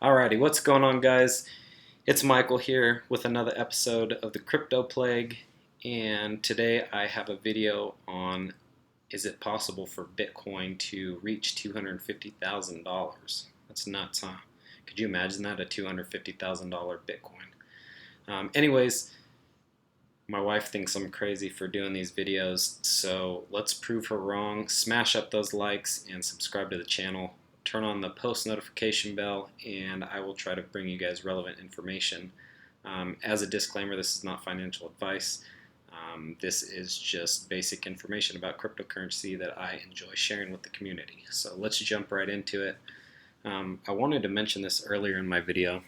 Alrighty, what's going on, guys? It's Michael here with another episode of the Crypto Plague, and today I have a video on is it possible for Bitcoin to reach $250,000? That's nuts, huh? Could you imagine that, a $250,000 Bitcoin? Anyways, my wife thinks I'm crazy for doing these videos, so let's prove her wrong. Smash up those likes and subscribe to the channel. Turn on the post notification bell, and I will try to bring you guys relevant information. As a disclaimer, this is not financial advice. This is just basic information about cryptocurrency that I enjoy sharing with the community. So let's jump right into it. I wanted to mention this earlier in my video,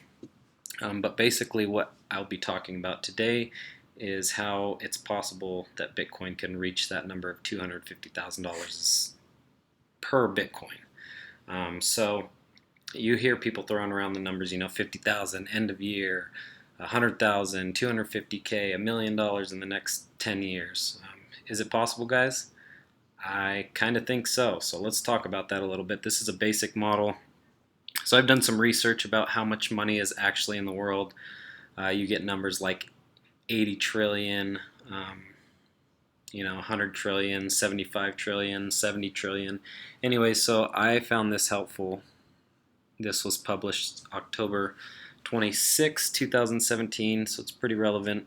but basically what I'll be talking about today is how it's possible that Bitcoin can reach that number of $250,000 per Bitcoin. So you hear people throwing around the numbers, 50,000 end of year, 100,000, 250K, $1 million in the next 10 years. Is it possible, guys? I kind of think so. So let's talk about that a little bit. This is a basic model. So I've done some research about how much money is actually in the world. You get numbers like 80 trillion, 100 trillion, 75 trillion, 70 trillion. Anyway, so I found this helpful. This was published October 26, 2017, so it's pretty relevant.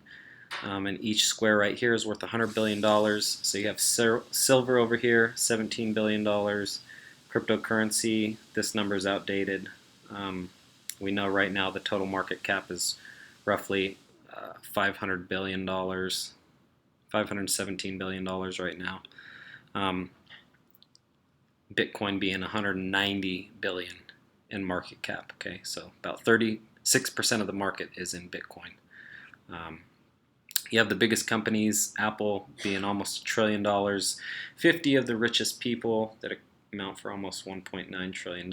And each square right here is worth $100 billion. So you have silver over here, $17 billion. Cryptocurrency, this number is outdated. We know right now the total market cap is roughly $500 billion, $517 billion right now. Bitcoin being 190 billion in market cap. Okay, so about 36% of the market is in Bitcoin. You have the biggest companies, Apple being almost $1 trillion, 50 of the richest people that amount for almost $1.9 trillion.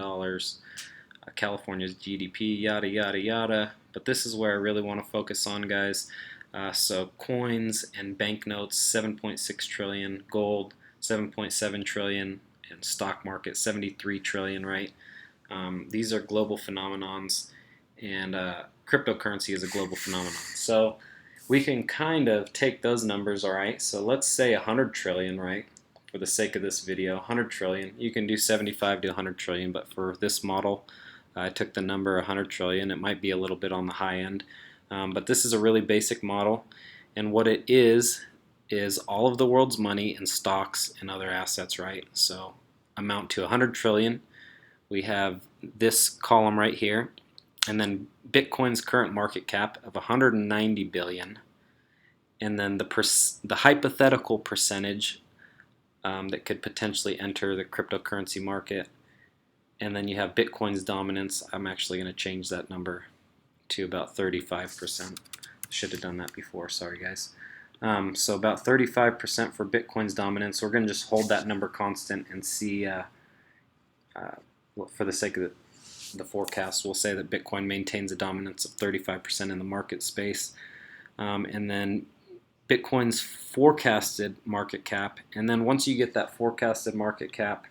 California's GDP, yada yada yada. But this is where I really want to focus on, guys. So coins and banknotes, 7.6 trillion, gold, 7.7 trillion, and stock market, 73 trillion, right? These are global phenomenons, and cryptocurrency is a global phenomenon. So we can kind of take those numbers, all right? So let's say 100 trillion, right? For the sake of this video, 100 trillion. You can do 75 to 100 trillion, but for this model, I took the number 100 trillion. It might be a little bit on the high end, but this is a really basic model, and what it is all of the world's money in stocks and other assets, right? So amount to 100 trillion. We have this column right here, and then Bitcoin's current market cap of 190 billion, and then the hypothetical percentage that could potentially enter the cryptocurrency market. And then you have Bitcoin's dominance. I'm actually going to change that number to about 35%. Should have done that before, sorry guys. So about 35% for Bitcoin's dominance. We're going to just hold that number constant and see, for the sake of the forecast, we'll say that Bitcoin maintains a dominance of 35% in the market space. And then Bitcoin's forecasted market cap, and then once you get that forecasted market cap,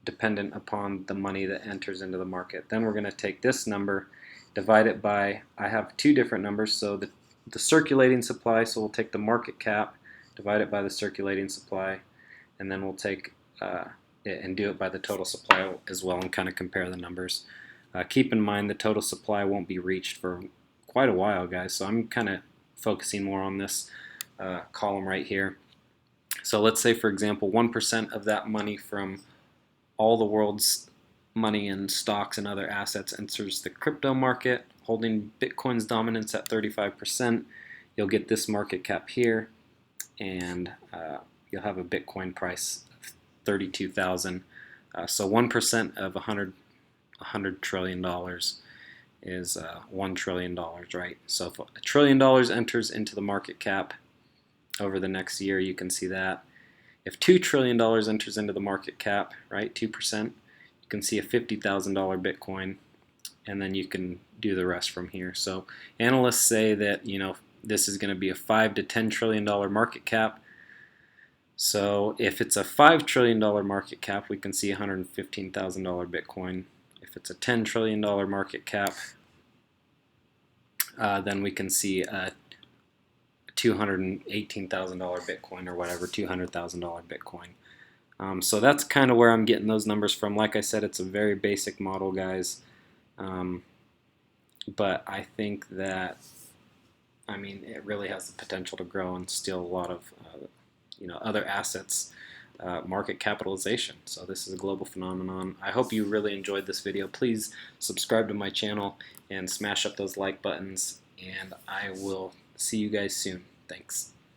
dependent upon the money that enters into the market. Then we're going to take this number, divide it by, I have two different numbers, so the circulating supply, so we'll take the market cap, divide it by the circulating supply, and then we'll take it and do it by the total supply as well and kind of compare the numbers. Keep in mind the total supply won't be reached for quite a while, guys, so I'm kind of focusing more on this column right here. So let's say, for example, 1% of that money from all the world's money in stocks and other assets enters the crypto market, holding Bitcoin's dominance at 35%. You'll get this market cap here, and you'll have a Bitcoin price of 32,000. So 1% of $100 trillion is $1 trillion, right? So if $1 trillion enters into the market cap over the next year, you can see that. If $2 trillion enters into the market cap, right, 2%, you can see a $50,000 Bitcoin, and then you can do the rest from here. So analysts say that, this is going to be a $5 to $10 trillion market cap. So if it's a $5 trillion market cap, we can see $115,000 Bitcoin. If if it's a $10 trillion market cap, then we can see a $218,000 Bitcoin or whatever, $200,000 Bitcoin. So that's kind of where I'm getting those numbers from. Like I said, it's a very basic model, guys. But I think that, I mean, it really has the potential to grow and steal a lot of, other assets, market capitalization. So this is a global phenomenon. I hope you really enjoyed this video. Please subscribe to my channel and smash up those like buttons, and I will see you guys soon. Thanks.